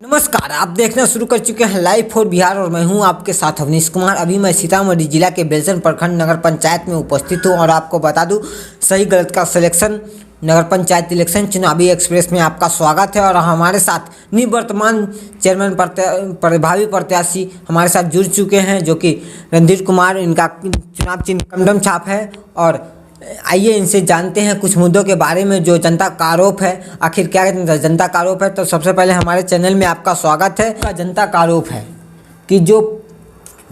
नमस्कार, आप देखना शुरू कर चुके हैं लाइव फॉर बिहार और मैं हूं आपके साथ अवनीश कुमार। अभी मैं सीतामढ़ी जिला के बेलसन प्रखंड नगर पंचायत में उपस्थित हूं और आपको बता दूं सही गलत का सिलेक्शन नगर पंचायत इलेक्शन चुनावी एक्सप्रेस में आपका स्वागत है। और हमारे साथ निवर्तमान चेयरमैन प्रभावी प्रत्याशी हमारे साथ जुड़ चुके हैं जो कि रणधीर कुमार, इनका चुनाव चिन्ह कमलम छाप है। और आइए इनसे जानते हैं कुछ मुद्दों के बारे में जो जनता का आरोप है। आखिर क्या जनता का आरोप है? तो सबसे पहले हमारे चैनल में आपका स्वागत है। जनता का आरोप है कि जो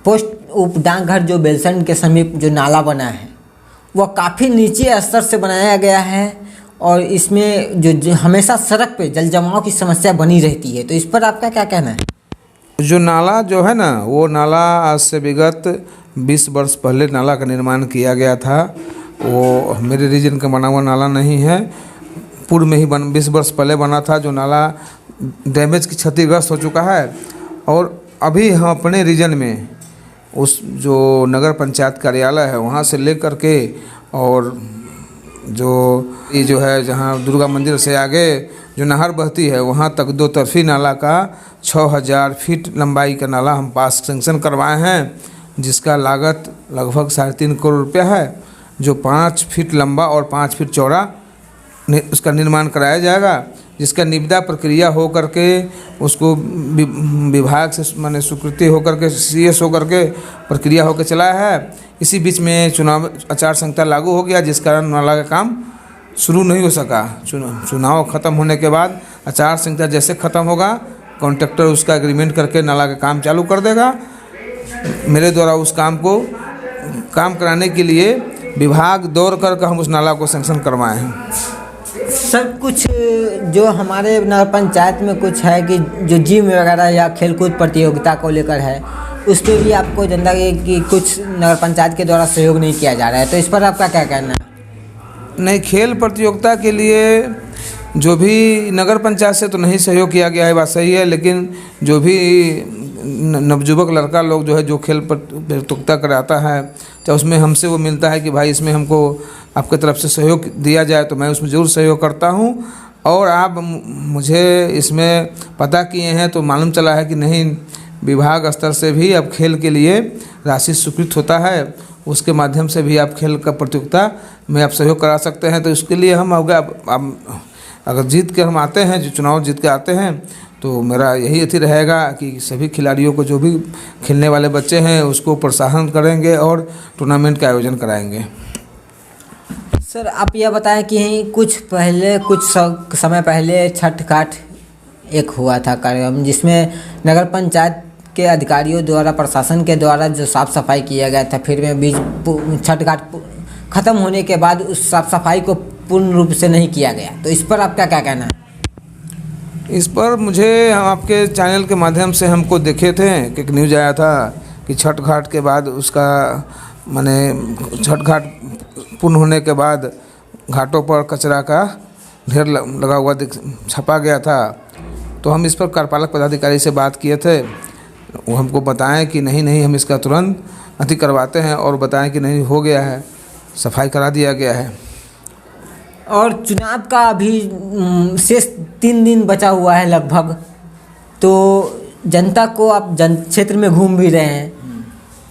पोस्ट उप डाकघर जो बेलसन के समीप जो नाला बना है वह काफ़ी नीचे स्तर से बनाया गया है और इसमें जो हमेशा सड़क पे जल जमाव की समस्या बनी रहती है। तो इस पर आपका क्या कहना है? जो नाला जो है ना, वो नाला आज से विगत 20 वर्ष पहले नाला का निर्माण किया गया था। वो मेरे रीजन का बना हुआ नाला नहीं है, पूर्व में ही 20 वर्ष पहले बना था। जो नाला डैमेज की क्षतिग्रस्त हो चुका है और अभी हम अपने रीजन में उस जो नगर पंचायत कार्यालय है वहाँ से लेकर के और ये जो है जहाँ दुर्गा मंदिर से आगे जो नहर बहती है वहाँ तक 2 तरफी नाला का 6000 फीट लंबाई का नाला हम पास सेंक्शन करवाए हैं, जिसका लागत लगभग 3.5 करोड़ रुपया है। जो 5 फीट लंबा और 5 फीट चौड़ा उसका निर्माण कराया जाएगा, जिसका निविदा प्रक्रिया हो करके उसको विभाग से माने स्वीकृति हो करके CS हो करके प्रक्रिया होकर चला है। इसी बीच में चुनाव आचार संहिता लागू हो गया, जिस कारण नाला का काम शुरू नहीं हो सका। चुनाव ख़त्म होने के बाद आचार संहिता जैसे ख़त्म होगा, कॉन्ट्रैक्टर उसका एग्रीमेंट करके नाला का काम चालू कर देगा। मेरे द्वारा उस काम कराने के लिए विभाग दौड़ कर हम उस नाला को सैंक्शन करवाए हैं। सर, कुछ जो हमारे नगर पंचायत में कुछ है कि जो जिम वगैरह या खेलकूद प्रतियोगिता को लेकर है, उस पर भी आपको जनता की कुछ नगर पंचायत के द्वारा सहयोग नहीं किया जा रहा है। तो इस पर आपका क्या कहना है? नहीं, खेल प्रतियोगिता के लिए जो भी नगर पंचायत से तो नहीं सहयोग किया गया है, बात सही है। लेकिन जो भी नवयुवक लड़का लोग जो है जो खेल प्रतियोगिता कराता है, चाहे उसमें हमसे वो मिलता है कि भाई इसमें हमको आपके तरफ से सहयोग दिया जाए, तो मैं उसमें ज़रूर सहयोग करता हूँ। और आप मुझे इसमें पता किए हैं तो मालूम चला है कि नहीं, विभाग स्तर से भी अब खेल के लिए राशि स्वीकृत होता है, उसके माध्यम से भी आप खेल का प्रतियोगिता में आप सहयोग करा सकते हैं। तो इसके लिए हम अगर जीत के हम आते हैं, जो चुनाव जीत के आते हैं, तो मेरा यही अथी रहेगा कि सभी खिलाड़ियों को जो भी खेलने वाले बच्चे हैं उसको प्रोत्साहन करेंगे और टूर्नामेंट का आयोजन कराएंगे। सर, आप यह बताएं कि कुछ समय पहले छठ घाट एक हुआ था कार्यक्रम, जिसमें नगर पंचायत के अधिकारियों द्वारा, प्रशासन के द्वारा जो साफ़ सफाई किया गया था, फिर में छठ घाट ख़त्म होने के बाद उस साफ़ सफाई को पूर्ण रूप से नहीं किया गया। तो इस पर आपका क्या कहना है? इस पर मुझे आपके चैनल के माध्यम से हमको देखे थे कि एक न्यूज़ आया था कि छठ घाट के बाद उसका माने छठ घाट पूर्ण होने के बाद घाटों पर कचरा का ढेर लगा हुआ छपा गया था। तो हम इस पर कार्यपालक पदाधिकारी से बात किए थे, वो हमको बताएं कि नहीं हम इसका तुरंत अति करवाते हैं, और बताएं कि नहीं हो गया है, सफाई करा दिया गया है। और चुनाव का अभी शेष 3 दिन बचा हुआ है लगभग, तो जनता को आप क्षेत्र में घूम भी रहे हैं,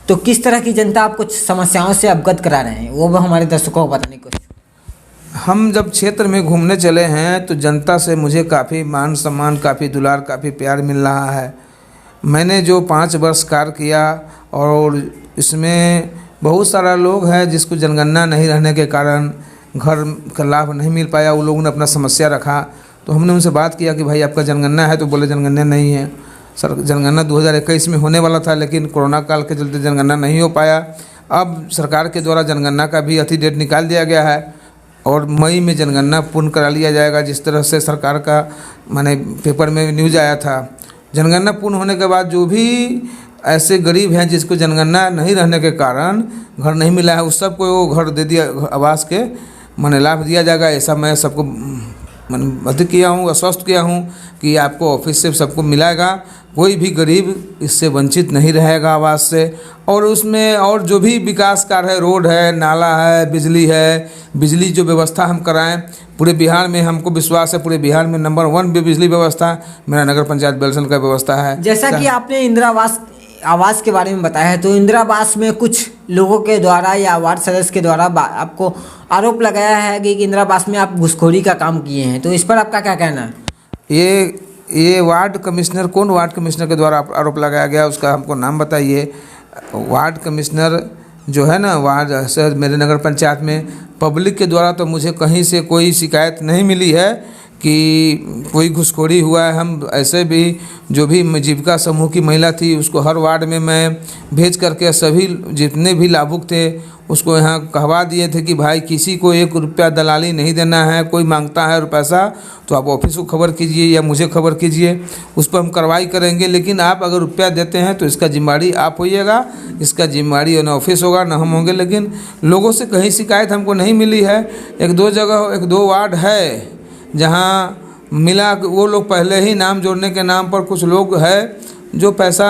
तो किस तरह की जनता आप कुछ समस्याओं से अवगत करा रहे हैं, वो भी हमारे दर्शकों को बताने की कोशिश। हम जब क्षेत्र में घूमने चले हैं तो जनता से मुझे काफ़ी मान सम्मान, काफ़ी दुलार, काफ़ी प्यार मिल रहा है। मैंने जो 5 वर्ष कार्य किया और इसमें बहुत सारा लोग हैं जिसको जनगणना नहीं रहने के कारण घर का लाभ नहीं मिल पाया, वो लोगों ने अपना समस्या रखा। तो हमने उनसे बात किया कि भाई आपका जनगणना है, तो बोले जनगणना नहीं है सर। जनगणना 2021 में होने वाला था, लेकिन कोरोना काल के चलते जनगणना नहीं हो पाया। अब सरकार के द्वारा जनगणना का भी अति डेट निकाल दिया गया है और मई में जनगणना पूर्ण करा लिया जाएगा, जिस तरह से सरकार का माने पेपर में न्यूज़ आया था। जनगणना पूर्ण होने के बाद जो भी ऐसे गरीब हैं जिसको जनगणना नहीं रहने के कारण घर नहीं मिला है, उस सबको वो घर दे दिया, आवास के माने लाभ दिया जाएगा। ऐसा मैं सबको मैंने किया हूँ, आश्वस्त किया हूँ कि आपको ऑफिस से सबको मिलेगा, कोई भी गरीब इससे वंचित नहीं रहेगा आवास से। और उसमें और जो भी विकास कार्य है, रोड है, नाला है, बिजली जो व्यवस्था हम कराएं, पूरे बिहार में हमको विश्वास है, पूरे बिहार में नंबर 1 बिजली व्यवस्था मेरा नगर पंचायत बेलसन का व्यवस्था है। जैसा कि आपने इंदिरा आवास के बारे में बताया है, तो इंदिरा आवास में कुछ लोगों के द्वारा या वार्ड सदस्य के द्वारा आपको आरोप लगाया है कि इंदिरा आवास में आप घुसखोरी का काम किए हैं, तो इस पर आपका क्या कहना है? ये वार्ड कमिश्नर, कौन वार्ड कमिश्नर के द्वारा आरोप लगाया गया, उसका हमको नाम बताइए। वार्ड कमिश्नर जो है ना, वार्ड सर मेरे नगर पंचायत में पब्लिक के द्वारा तो मुझे कहीं से कोई शिकायत नहीं मिली है कि कोई घुसखोरी हुआ है। हम ऐसे भी जो भी जीविका समूह की महिला थी उसको हर वार्ड में मैं भेज करके सभी जितने भी लाभुक थे उसको यहाँ कहवा दिए थे कि भाई किसी को 1 रुपया दलाली नहीं देना है। कोई मांगता है पैसा तो आप ऑफिस को खबर कीजिए या मुझे खबर कीजिए, उस पर हम कार्रवाई करेंगे। लेकिन आप अगर रुपया देते हैं तो इसका जिम्मेदारी आप होइएगा, इसका जिम्मेदारी न ऑफिस होगा न हम होंगे। लेकिन लोगों से कहीं शिकायत हमको नहीं मिली है। 1-2 जगह 1-2 वार्ड है जहाँ मिला, वो लोग पहले ही नाम जोड़ने के नाम पर कुछ लोग है जो पैसा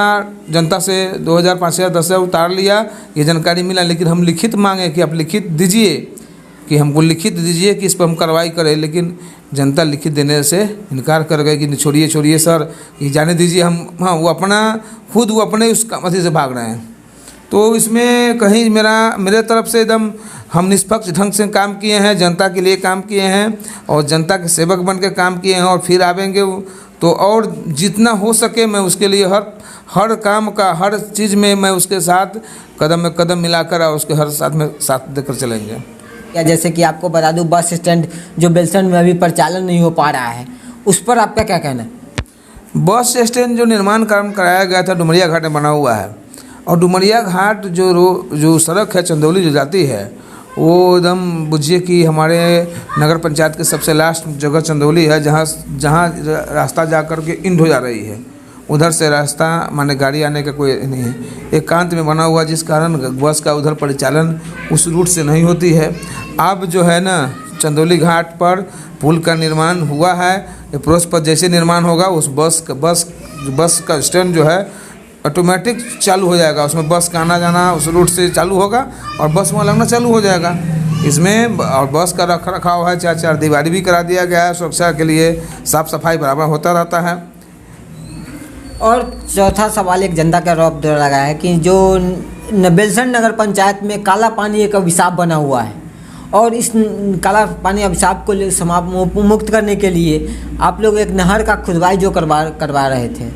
जनता से 2000, 5000, 10,000 उतार लिया, ये जानकारी मिला। लेकिन हम लिखित मांगे कि आप लिखित दीजिए, कि हमको लिखित दीजिए कि इस पर हम कार्रवाई करें। लेकिन जनता लिखित देने से इनकार कर गए कि छोड़िए सर, ये जाने दीजिए। हम हाँ वो अपने उस अथी से भाग रहे हैं। तो इसमें कहीं मेरे तरफ से एकदम हम निष्पक्ष ढंग से काम किए हैं, जनता के लिए काम किए हैं और जनता के सेवक बन के काम किए हैं। और फिर आवेंगे तो और जितना हो सके मैं उसके लिए हर काम का हर चीज़ में मैं उसके साथ कदम में कदम मिलाकर और उसके हर साथ देकर चलेंगे। या जैसे कि आपको बता दूं, बस स्टैंड जो बेलसन में अभी परिचालन नहीं हो पा रहा है, उस पर आपका क्या कहना है? बस स्टैंड जो निर्माण काम कराया गया था डुमरिया घाट में बना हुआ है, और डुमरिया घाट जो सड़क है चंदौली जो जाती है वो एकदम बुझिए कि हमारे नगर पंचायत के सबसे लास्ट जगह चंदौली है, जहाँ रास्ता जा कर के इंड हो जा रही है। उधर से रास्ता माने गाड़ी आने का कोई नहीं है, एकांत में बना हुआ, जिस कारण बस का उधर परिचालन उस रूट से नहीं होती है। अब जो है ना चंदौली घाट पर पुल का निर्माण हुआ है, अप्रोच पर जैसे निर्माण होगा उस बस का स्टैंड जो है ऑटोमेटिक चालू हो जाएगा। उसमें बस का आना जाना उस रूट से चालू होगा और बस वहाँ लगना चालू हो जाएगा। इसमें और बस का रख रखाव है, 4 दीवारी भी करा दिया गया है, सुरक्षा के लिए साफ़ सफाई बराबर होता रहता है। और चौथा सवाल एक जनता का रौब द्वारा लगा है कि जो बेलसन नगर पंचायत में काला पानी एक अभिशाप बना हुआ है, और इस काला पानी अभिशाप को मुक्त करने के लिए आप लोग एक नहर का खुदवाई जो करवा रहे थे,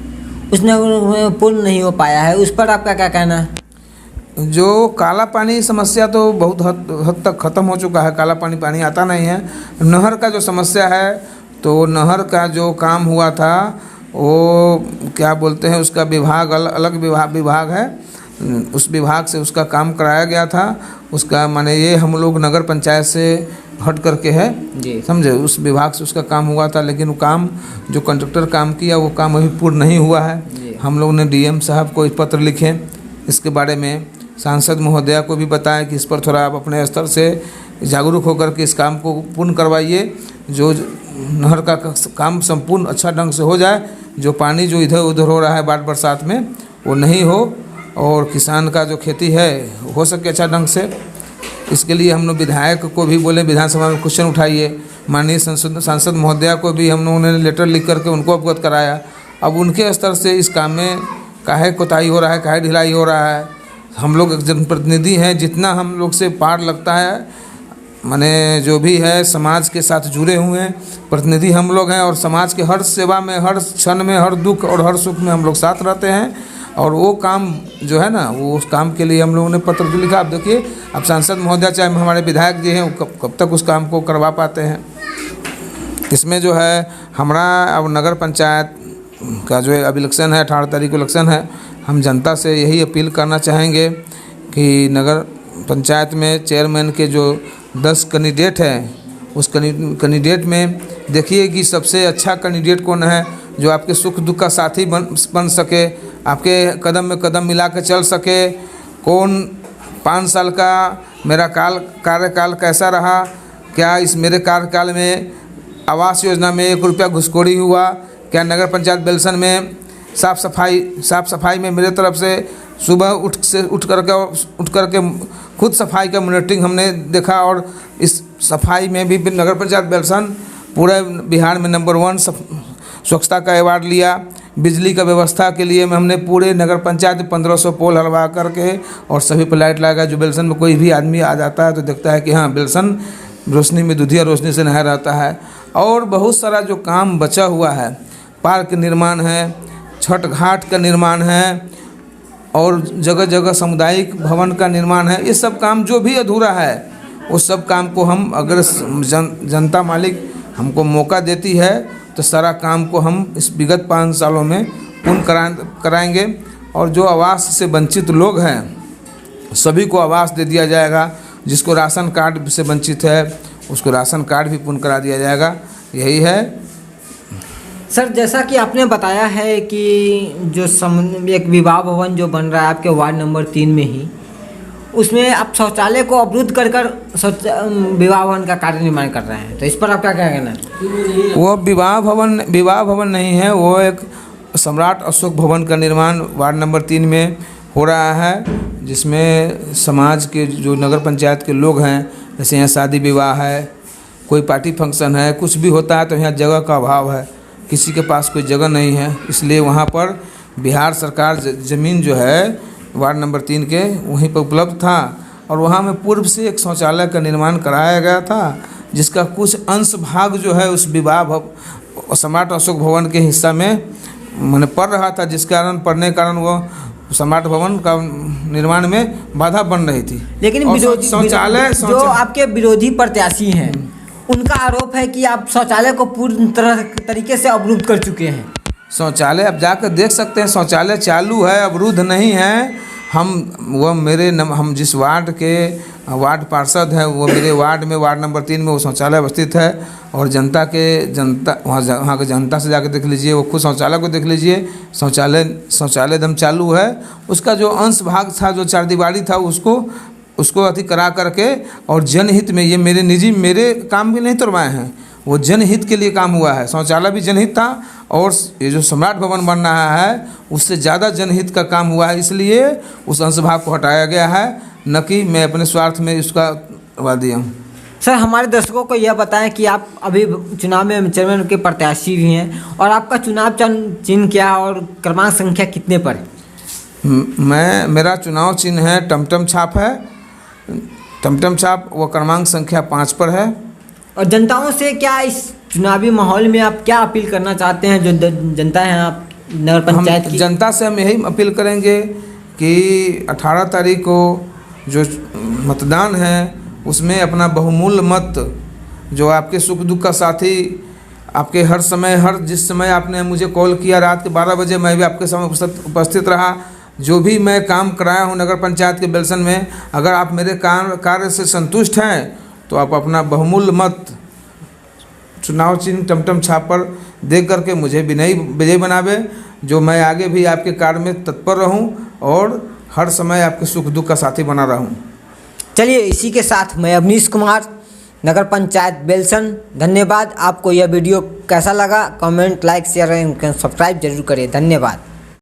उस नहर में पूर्ण नहीं हो पाया है, उस पर आपका क्या कहना है? जो काला पानी समस्या तो बहुत हद तक ख़त्म हो चुका है। काला पानी आता नहीं है। नहर का जो समस्या है, तो नहर का जो काम हुआ था वो क्या बोलते हैं, उसका विभाग अलग विभाग है, उस विभाग से उसका काम कराया गया था। उसका माने ये हम लोग नगर पंचायत से हट करके है जी, समझे, उस विभाग से उसका काम हुआ था। लेकिन वो काम जो कंट्रैक्टर काम किया वो काम अभी पूर्ण नहीं हुआ है। हम लोग ने डीएम साहब को पत्र लिखे इसके बारे में, सांसद महोदया को भी बताया कि इस पर थोड़ा आप अपने स्तर से जागरूक होकर के इस काम को पूर्ण करवाइए, जो नहर का काम संपूर्ण अच्छा ढंग से हो जाए, जो पानी जो इधर उधर हो रहा है बाढ़ बरसात में वो नहीं हो, और किसान का जो खेती है हो सके अच्छा ढंग से। इसके लिए हम लोग विधायक को भी बोले विधानसभा में क्वेश्चन उठाइए। माननीय सांसद महोदया को भी हम लोगों ने लेटर लिख करके उनको अवगत कराया। अब उनके स्तर से इस काम में काहे कोताही हो रहा है, काहे ढिलाई हो रहा है। हम लोग एक जनप्रतिनिधि हैं, जितना हम लोग से पार लगता है, माने जो भी है समाज के साथ जुड़े हुए हैं प्रतिनिधि हम लोग हैं, और समाज के हर सेवा में, हर क्षण में, हर दुख और हर सुख में हम लोग साथ रहते हैं। और वो काम जो है ना, वो उस काम के लिए हम लोगों ने पत्र जो लिखा। आप देखिए, अब सांसद महोदया चाहे हमारे विधायक जी हैं, कब तक उस काम को करवा पाते हैं। इसमें जो है हमारा अब नगर पंचायत का जो अब इलेक्शन है, 18 तारीख को इलेक्शन है, हम जनता से यही अपील करना चाहेंगे कि नगर पंचायत में चेयरमैन के जो 10 कैंडिडेट हैं, उस कैंडिडेट में देखिए कि सबसे अच्छा कैंडिडेट कौन है, जो आपके सुख दुख का साथी बन सके, आपके कदम में कदम मिला के चल सके। कौन 5 साल का मेरा कार्यकाल कैसा रहा, क्या इस मेरे कार्यकाल में आवास योजना में 1 रुपया घुसखोरी हुआ, क्या नगर पंचायत बेलसन में साफ़ सफाई में मेरे तरफ से सुबह उठ करके खुद सफाई का मॉनिटरिंग हमने देखा, और इस सफाई में भी नगर पंचायत बेलसन पूरे बिहार में नंबर 1 स्वच्छता का अवार्ड लिया। बिजली का व्यवस्था के लिए में हमने पूरे नगर पंचायत में 1500 पोल हलवा करके और सभी पर लाइट लगा। जो बेलसन में कोई भी आदमी आ जाता है तो देखता है कि हाँ, बेलसन रोशनी में दुधिया रोशनी से नहा रहता है। और बहुत सारा जो काम बचा हुआ है, पार्क निर्माण है, छठ घाट का निर्माण है, और जगह जगह सामुदायिक भवन का निर्माण है। ये सब काम जो भी अधूरा है उस सब काम को हम, अगर जनता मालिक हमको मौका देती है तो सारा काम को हम इस विगत 5 सालों में पूर्ण कराएंगे। और जो आवास से वंचित लोग हैं सभी को आवास दे दिया जाएगा। जिसको राशन कार्ड से वंचित है उसको राशन कार्ड भी पूर्ण करा दिया जाएगा। यही है सर। जैसा कि आपने बताया है कि जो एक विवाह भवन जो बन रहा है आपके वार्ड नंबर 3 में ही, उसमें आप शौचालय को अवरुद्ध कर विवाह भवन का कार्य निर्माण कर रहे हैं, तो इस पर आपका क्या कहना है? वो विवाह भवन नहीं है, वो एक सम्राट अशोक भवन का निर्माण वार्ड नंबर 3 में हो रहा है, जिसमें समाज के जो नगर पंचायत के लोग हैं, जैसे यहाँ शादी विवाह है, कोई पार्टी फंक्शन है, कुछ भी होता है तो यहाँ जगह का अभाव है, किसी के पास कोई जगह नहीं है, इसलिए वहाँ पर बिहार सरकार ज़मीन जो है वार्ड नंबर 3 के वहीं पर उपलब्ध था, और वहाँ में पूर्व से एक शौचालय का निर्माण कराया गया था, जिसका कुछ अंश भाग जो है उस विवाह सम्राट अशोक भवन के हिस्सा में मैंने पड़ रहा था, जिस कारण पड़ने के कारण वो सम्राट भवन का निर्माण में बाधा बन रही थी। लेकिन शौचालय जो आपके विरोधी प्रत्याशी हैं उनका आरोप है कि आप शौचालय को पूर्ण तरीके से अवरुद्ध कर चुके हैं। शौचालय आप जाकर देख सकते हैं, शौचालय चालू है, अवरुद्ध नहीं है। हम जिस वार्ड के वार्ड पार्षद हैं वो मेरे वार्ड नंबर 3 में वो शौचालय अवस्थित है, और वहाँ के जनता से जाकर देख लीजिए, वो खुद शौचालय को देख लीजिए, शौचालय एकदम चालू है। उसका जो अंश भाग था, जो 4 दीवारी था, उसको अति करा करके और जनहित में, ये मेरे काम भी नहीं तोड़वाए हैं, वो जनहित के लिए काम हुआ है। शौचालय भी जनहित था, और ये जो सम्राट भवन बन रहा है उससे ज़्यादा जनहित का काम हुआ है, इसलिए उस अंश भाग को हटाया गया है, न कि मैं अपने स्वार्थ में इसका करवा दिया हूँ। सर, हमारे दर्शकों को यह बताएं कि आप अभी चुनाव में चेयरमैन के प्रत्याशी भी हैं, और आपका चुनाव चिन्ह क्या है और क्रमांक संख्या कितने पर? मेरा चुनाव चिन्ह है टमटम छाप है, टमटम छाप, वो क्रमांक संख्या 5 पर है। और जनताओं से क्या इस चुनावी माहौल में आप क्या अपील करना चाहते हैं, जो जनता है आप नगर पंचायत की? जनता से हम यही अपील करेंगे कि 18 तारीख को जो मतदान है उसमें अपना बहुमूल्य मत, जो आपके सुख दुख का साथी, आपके हर समय, जिस समय आपने मुझे कॉल किया रात के 12 बजे, मैं भी आपके समय उपस्थित रहा। जो भी मैं काम कराया हूँ नगर पंचायत के बेलसन में, अगर आप मेरे कार्य से संतुष्ट हैं तो आप अपना बहुमूल्य मत चुनाव चिन्ह टमटम छाप पर दे करके मुझे विजयी बनावे, जो मैं आगे भी आपके कार्य में तत्पर रहूं और हर समय आपके सुख दुख का साथी बना रहूं। चलिए, इसी के साथ मैं अवनीश कुमार, नगर पंचायत बेलसन, धन्यवाद। आपको यह वीडियो कैसा लगा? Comment, like, share and subscribe जरूर करें। धन्यवाद।